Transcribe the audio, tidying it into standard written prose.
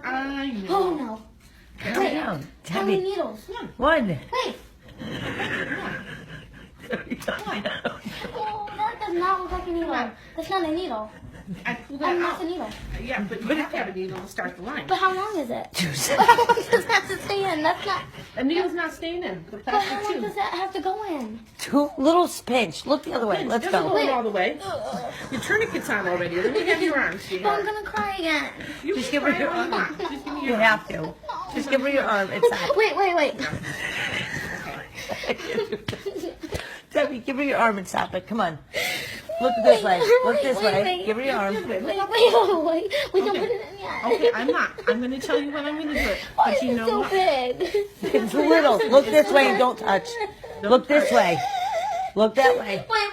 I know. Oh no. Calm Wait, down. how many Debbie. needles? One. Wait. Debbie, calm down. Oh, that does not look like a needle. on. That's not a needle. I pulled That's that not out. a needle. Yeah, but you have to have a needle to start the line. But how long is it? 2 How seconds. long does that have to stay in? That's not. A needle's not staying in. The But how plastic long tube. does that have to go in? 2 little pinch. Look the other way. Pinch, Let's doesn't go. go all the way. Your tourniquet's on already. Let me have your arm, But I'm sweetheart. gonna cry again. You Just can give her cry your all you arm. want. Just give me You your arm. have to. Just give her your arm. It's up. Wait. Debbie, give her your arm and stop it. Come on. Look this way. Look this way. wait. Give her your arm. Wait. We don't Okay. put it in yet. Okay, I'm not. I'm going to tell you when I'm going to do it. Why But is you it know so what? big? It's little. Look this way and don't touch. Look this way. Look that way. Wait,